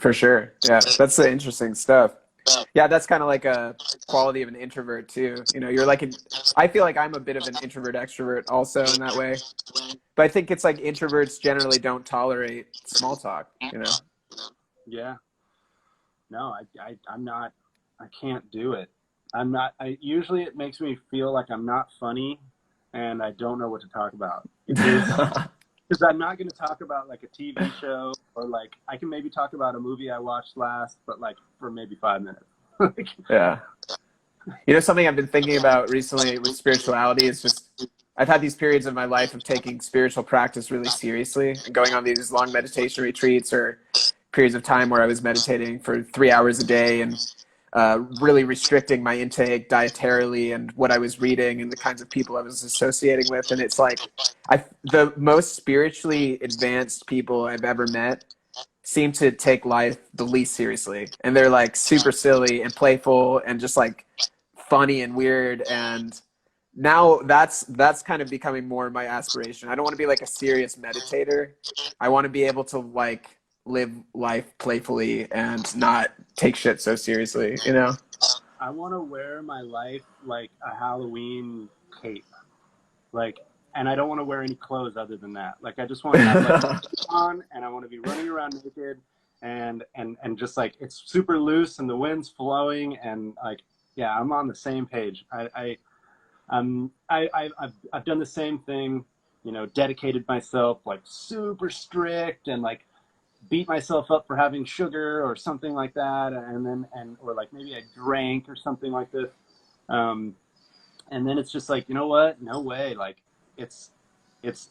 For sure. Yeah, that's the interesting stuff. Yeah, that's kind of like a quality of an introvert too. You know, you're like an, I feel like I'm a bit of an introvert extrovert also in that way. But I think it's like introverts generally don't tolerate small talk, you know. Yeah. No, I'm not. I can't do it. I'm not. I usually it makes me feel like I'm not funny, and I don't know what to talk about because I'm not going to talk about like a TV show or like I can maybe talk about a movie I watched last, but like for maybe 5 minutes. Like, Yeah. You know, something I've been thinking about recently with spirituality is just I've had these periods of my life of taking spiritual practice really seriously and going on these long meditation retreats or periods of time where I was meditating for 3 hours a day and really restricting my intake dietarily and what I was reading and the kinds of people I was associating with. And it's like the most spiritually advanced people I've ever met seem to take life the least seriously. And they're like super silly and playful and just like funny and weird. And now that's kind of becoming more my aspiration. I don't want to be like a serious meditator. I want to be able to like live life playfully and not take shit so seriously, you know? I want to wear my life like a Halloween cape, like, and I don't want to wear any clothes other than that. Like, I just want to have like on, and I want to be running around naked, and just like it's super loose and the wind's flowing, and like, yeah, I'm on the same page. I've done the same thing, you know, dedicated myself like super strict and like beat myself up for having sugar or something like that, or like maybe I drank or something like this, um, and then it's just like, you know what? No way. Like it's it's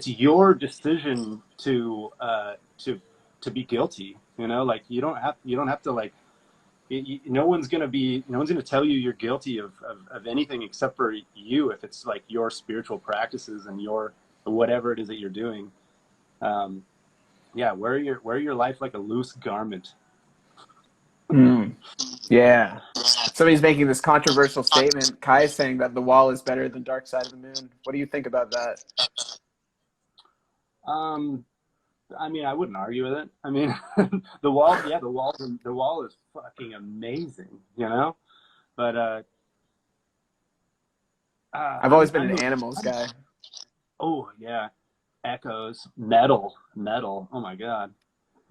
your decision to be guilty. You know, like you don't have to like no one's gonna tell you you're guilty of anything except for you if it's like your spiritual practices and your whatever it is that you're doing. Um, yeah, wear your life like a loose garment. Mm, yeah. Somebody's making this controversial statement. Kai is saying that The Wall is better than Dark Side of the Moon. What do you think about that? Um, I mean, I wouldn't argue with it. I mean, the wall, yeah, the wall is fucking amazing, you know. But I've always been an animals guy. oh yeah, echoes, metal. Oh my god.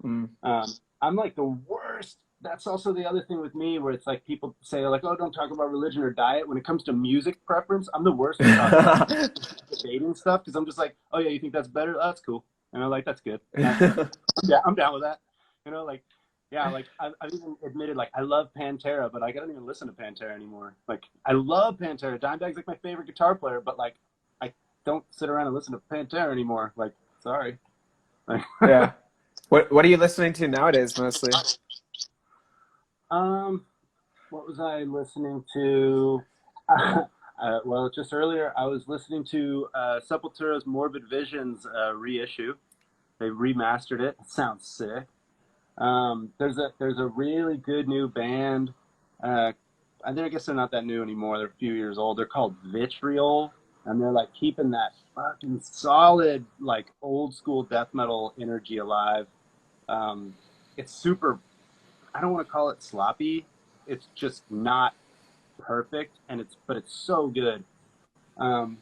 Mm. Um, I'm like the worst. That's also the other thing with me, where it's like people say like, "Oh, don't talk about religion or diet." When it comes to music preference, I'm the worst at talking about dating stuff because I'm just like, "Oh yeah, you think that's better? Oh, that's cool." And I'm like, "That's good." Yeah, I'm down with that. You know, like, yeah, like I've even admitted like I love Pantera, but I don't even listen to Pantera anymore. Like, I love Pantera. Dimebag's like my favorite guitar player, but like, I don't sit around and listen to Pantera anymore. Like, sorry. Like, Yeah. What are you listening to nowadays mostly? um, what was I listening to? Well, just earlier I was listening to Sepultura's Morbid Visions reissue. They remastered it. It sounds sick. There's a really good new band. Uh, I guess they're not that new anymore. They're a few years old. They're called Vitriol, and they're like keeping that fucking solid like old school death metal energy alive. Um, it's super. I don't want to call it sloppy. It's just not perfect, and it's so good. Um,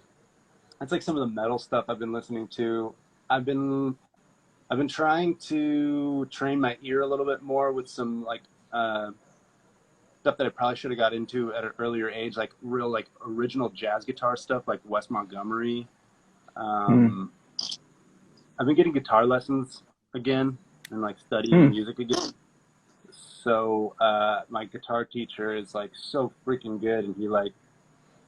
it's like some of the metal stuff I've been listening to. I've been I've been trying to train my ear a little bit more with some like uh, stuff that I probably should have got into at an earlier age, like real like original jazz guitar stuff, like Wes Montgomery. Mm. Um, I've been getting guitar lessons again and like studying Mm. music again. So my guitar teacher is like so freaking good, and he like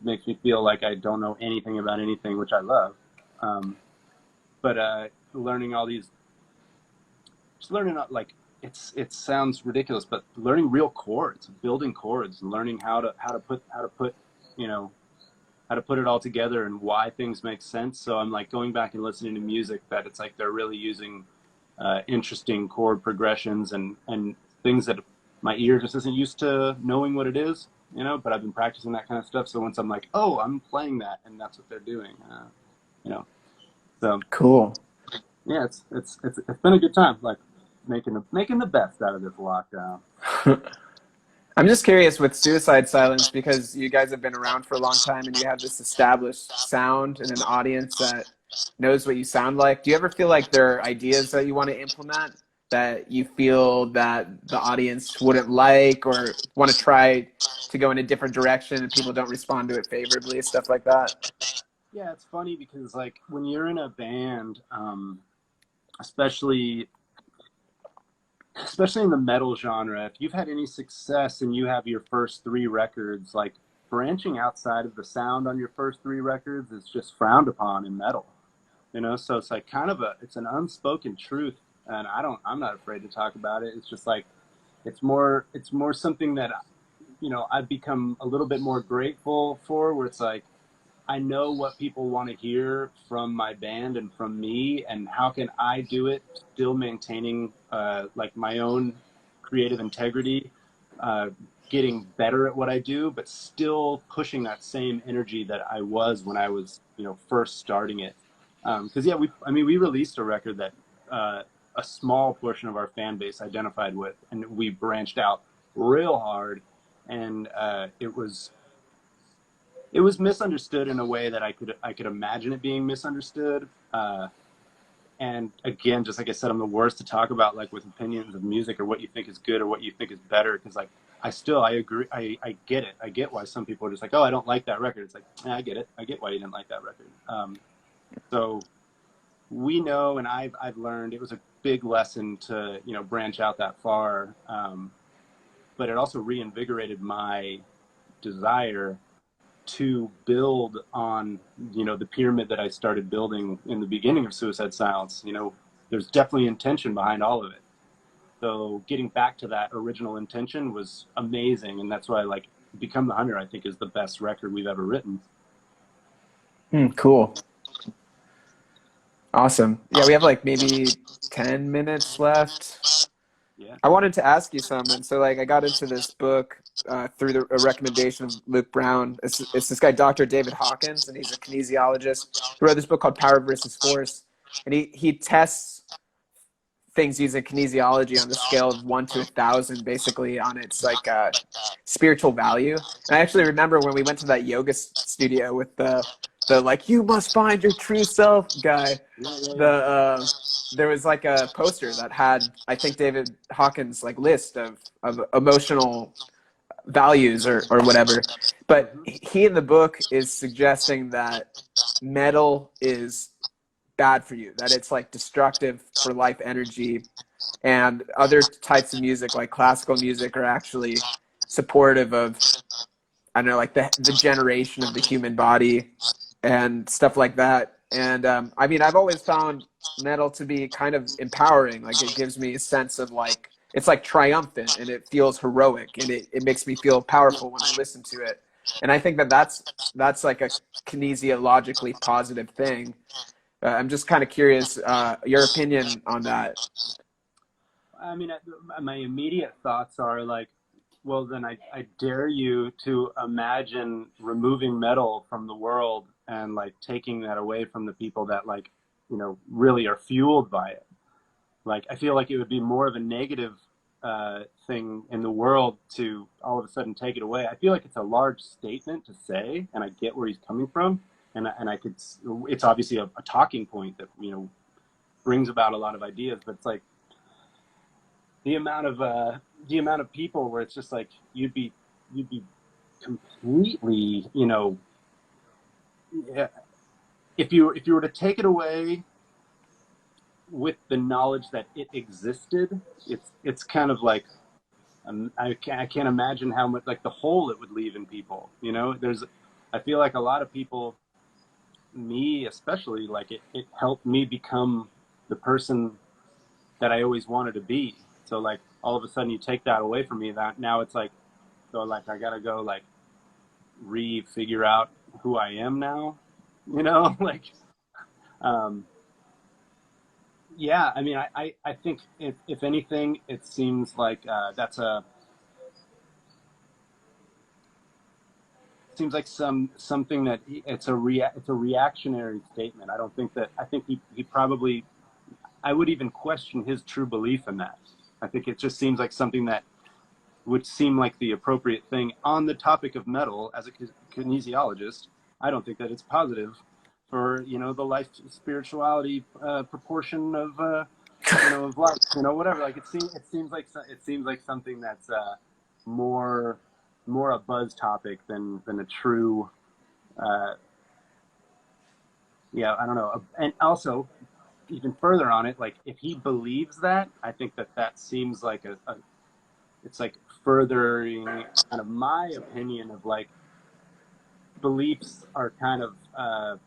makes me feel like I don't know anything about anything, which I love. Um, but learning all these, just learning like it sounds ridiculous, but learning real chords, building chords, learning how to put you know how to put it all together and why things make sense. So I'm like going back and listening to music that it's like they're really using interesting chord progressions and things that my ear just isn't used to knowing what it is, you know. But I've been practicing that kind of stuff. So once I'm like, oh, I'm playing that, and that's what they're doing, you know. So Cool. yeah, it's been a good time. Like making the best out of this lockdown. I'm just curious with Suicide Silence because you guys have been around for a long time and you have this established sound and an audience that knows what you sound like. Do you ever feel like there are ideas that you want to implement that you feel that the audience wouldn't like or want to try to go in a different direction and people don't respond to it favorably, stuff like that? Yeah, it's funny because like when you're in a band, especially especially in the metal genre, if you've had any success and you have your first three records, like branching outside of the sound on your first three records is just frowned upon in metal, you know? So it's like kind of it's an unspoken truth. And I'm not afraid to talk about it. It's just like, it's more something that, you know, I've become a little bit more grateful for, where it's like, I know what people want to hear from my band and from me, and how can I do it still maintaining like my own creative integrity, uh, getting better at what I do, but still pushing that same energy that I was when I was, you know, first starting it. Because yeah, we released a record that a small portion of our fan base identified with, and we branched out real hard, and it was misunderstood in a way that I could imagine it being misunderstood. And again, just like I said, I'm the worst to talk about like with opinions of music or what you think is good or what you think is better, because like I agree, I get it. I get why some people are just like, oh, I don't like that record. It's like, I get it. I get why you didn't like that record. So we know, and I've learned it was a big lesson to, you know, branch out that far. But it also reinvigorated my desire to build on, you know, the pyramid that I started building in the beginning of Suicide Silence. You know, there's definitely intention behind all of it. So getting back to that original intention was amazing, and that's why like Become the Hunter, I think, is the best record we've ever written. Cool. Awesome. Yeah, we have like maybe 10 minutes left. Yeah. I wanted to ask you something. So, like, I got into this book through a recommendation of Luke Brown. It's this guy, Dr. David Hawkins, and he's a kinesiologist. He wrote this book called Power versus Force, and he tests things using kinesiology on the scale of 1 to 1,000, basically on its like spiritual value. And I actually remember when we went to that yoga studio with the like you must find your true self guy. There was like a poster that had, I think, David Hawkins' like list of emotional values or whatever. But he in the book is suggesting that metal is bad for you, that it's like destructive for life energy, and other types of music like classical music are actually supportive of, I don't know, like the generation of the human body and stuff like that. And I mean, I've always found metal to be kind of empowering. Like it gives me a sense of like, it's like triumphant and it feels heroic and it makes me feel powerful when I listen to it. And I think that that's like a kinesiologically positive thing. I'm just kind of curious your opinion on that. I mean, my immediate thoughts are like, well, then I dare you to imagine removing metal from the world and like taking that away from the people that like, you know, really are fueled by it. Like, I feel like it would be more of a negative thing in the world to all of a sudden take it away. I feel like it's a large statement to say, and I get where he's coming from. And I could, it's obviously a talking point that, you know, brings about a lot of ideas, but it's like, the amount of people where it's just like you'd be completely, you know, if you were to take it away with the knowledge that it existed, it's kind of like I can't imagine how much like the hole it would leave in people. You know, I feel like a lot of people, me especially, like it helped me become the person that I always wanted to be. So like all of a sudden you take that away from me, that now it's like, so like I gotta go like figure out who I am now, you know. Like um yeah, I mean I think if anything it seems like that's a seems like something that it's a reactionary statement. I don't think that, I think he probably, I would even question his true belief in that. I think it just seems like something that would seem like the appropriate thing on the topic of metal. As a kinesiologist, I don't think that it's positive for, you know, the life spirituality proportion of you know, of life, you know, whatever. Like it seems like something that's more a buzz topic than a true yeah, I don't know. And also, even further on it, like if he believes that, I think that that seems like it's like furthering kind of my opinion of like beliefs are kind of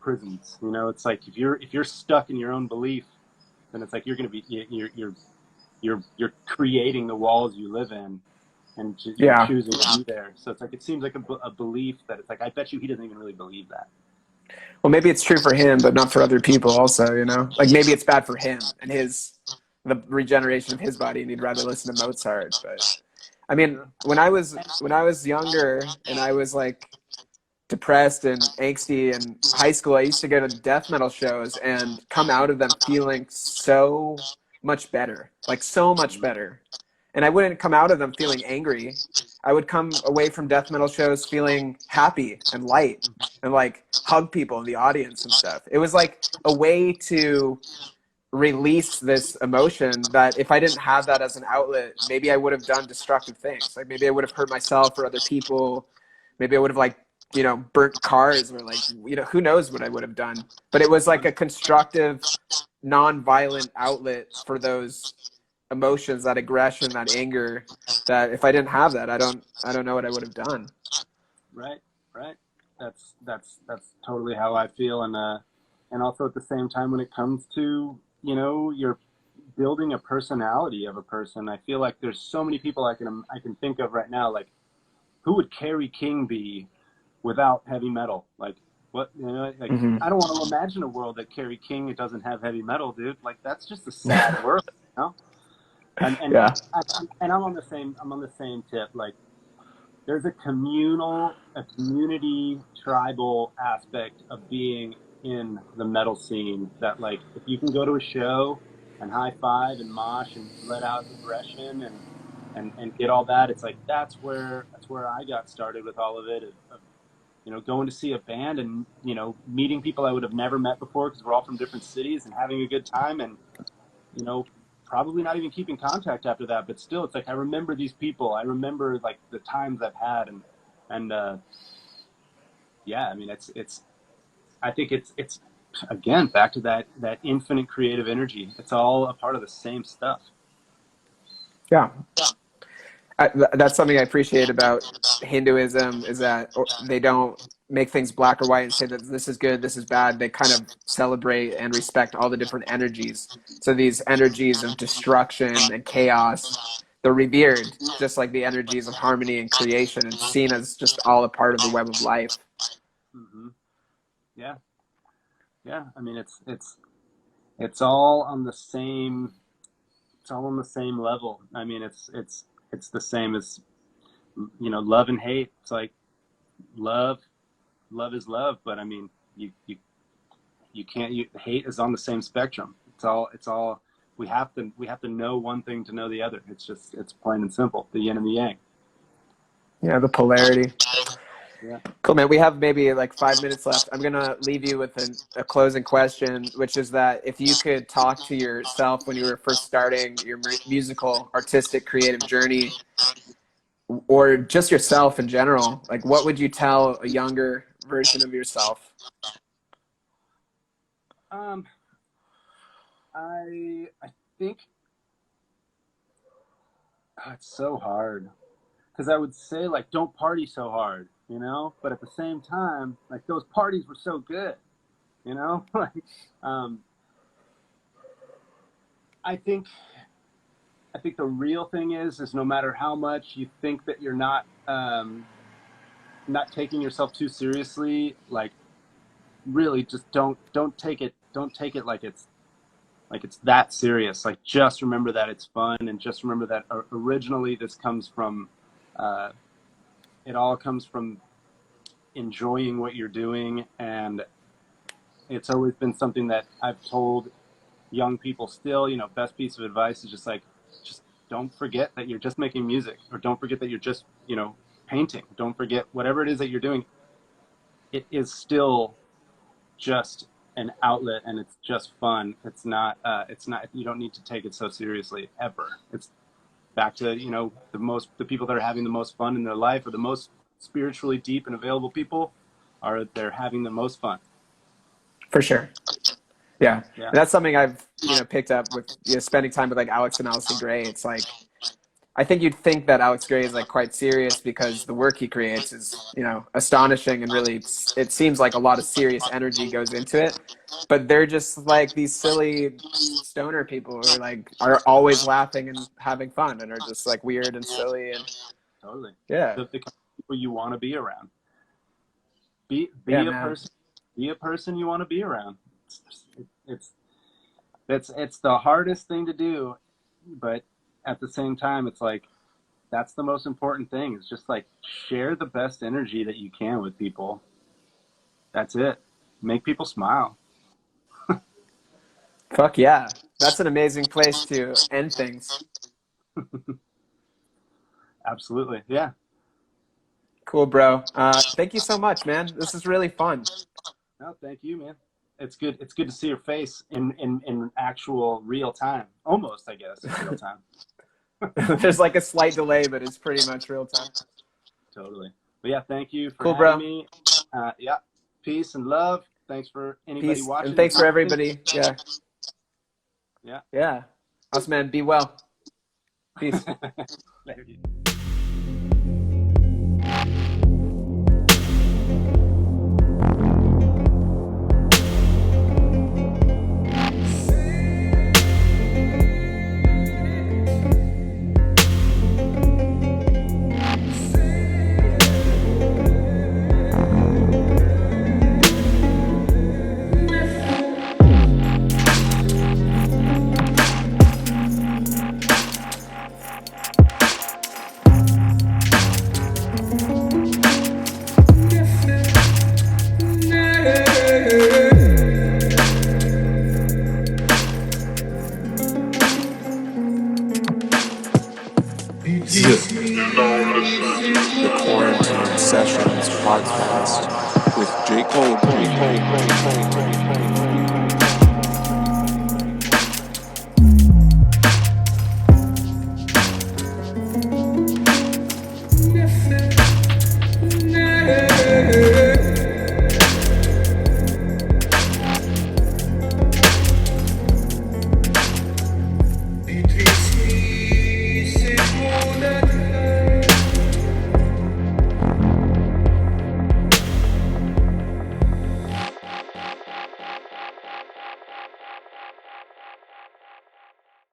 prisons. You know, it's like if you're stuck in your own belief, then it's like you're going to be you're creating the walls you live in, and you're Yeah. choosing to be there. So it's like it seems like a belief that it's like I bet you he doesn't even really believe that. Well, maybe it's true for him, but not for other people also, you know? Like maybe it's bad for him and the regeneration of his body and he'd rather listen to Mozart. But I mean, when I was younger and I was like depressed and angsty in high school, I used to go to death metal shows and come out of them feeling so much better, like so much better. And I wouldn't come out of them feeling angry. I would come away from death metal shows feeling happy and light and like hug people in the audience and stuff. It was like a way to release this emotion that if I didn't have that as an outlet, maybe I would have done destructive things. Like maybe I would have hurt myself or other people. Maybe I would have like, you know, burnt cars or like, you know, who knows what I would have done. But it was like a constructive, non-violent outlet for those emotions, that aggression, that anger, that if I didn't have that, I don't know what I would have done. Right, right. That's totally how I feel, and also at the same time when it comes to, you know, you're building a personality of a person. I feel like there's so many people I can think of right now. Like, who would Kerry King be without heavy metal? Like, what, you know? Like, Mm-hmm. I don't want to imagine a world that Kerry King doesn't have heavy metal, dude. Like, that's just a sad world, you know. Yeah. And I'm on the same tip. Like, there's a community, tribal aspect of being in the metal scene that, like, if you can go to a show and high five and mosh and let out aggression and get all that, it's like that's where I got started with all of it. Of, you know, going to see a band and, you know, meeting people I would have never met before because we're all from different cities and having a good time, and, you know, probably not even keeping contact after that, but still, it's like I remember these people. I remember like the times I've had, and yeah, I mean, it's. I think it's again back to that infinite creative energy. It's all a part of the same stuff. Yeah. That's something I appreciate about Hinduism is that they don't make things black or white and say that this is good, this is bad. They kind of celebrate and respect all the different energies. So these energies of destruction and chaos, they're revered, just like the energies of harmony and creation, and seen as just all a part of the web of life. Hmm. Yeah, yeah. I mean, it's all on the same. It's all on the same level. I mean, it's the same as, you know, love and hate. It's like love love is love, but I mean, you can't. Hate is on the same spectrum. It's all. We have to know one thing to know the other. It's plain and simple. The yin and the yang. Yeah, the polarity. Yeah. Cool, man. We have maybe like 5 minutes left. I'm going to leave you with a closing question, which is that if you could talk to yourself when you were first starting your musical, artistic, creative journey, or just yourself in general, like what would you tell a younger version of yourself? Um. I think it's so hard because I would say like don't party so hard, you know. But at the same time, like those parties were so good, you know. Like, um, I think I think the real thing is no matter how much you think that you're not taking yourself too seriously, like really just don't take it like it's that serious. Like just remember that it's fun, and just remember that originally this comes from uh, it all comes from enjoying what you're doing, and it's always been something that I've told young people still, best piece of advice is just don't forget that you're just making music, or don't forget that you're just, painting. Don't forget whatever it is that you're doing. It is still just an outlet, and it's just fun. It's not, you don't need to take it so seriously ever. It's back to, the people that are having the most fun in their life, or the most spiritually deep and available people, they're having the most fun. For sure. Yeah. Yeah. And that's something I've, picked up with, spending time with like Alex and Allison Gray. It's like, I think you'd think that Alex Gray is like quite serious because the work he creates is, astonishing, and really it seems like a lot of serious energy goes into it. But they're just like these silly stoner people who are always laughing and having fun and are just like weird and silly, and Totally. yeah. The kind of people you want to be around. Be Yeah, a man. person. Be a person you want to be around. It's the hardest thing to do, but at the same time, it's like that's the most important thing. It's just like share the best energy that you can with people. That's it. Make people smile. Fuck yeah. That's an amazing place to end things. Absolutely. Yeah. Cool, bro. Thank you so much, man. This is really fun. No, thank you, man. It's good. It's good to see your face in actual real time. Almost, I guess, real time. There's like a slight delay, but it's pretty much real time. Totally. But yeah, thank you for Cool, having bro. me. Yeah. Peace and love. Thanks for anybody Peace. watching. And thanks for everybody. Yeah. Yeah. Yeah. Awesome, man. Be well. Peace. Later, dude. The Quarantine Sessions podcast with J. Cole.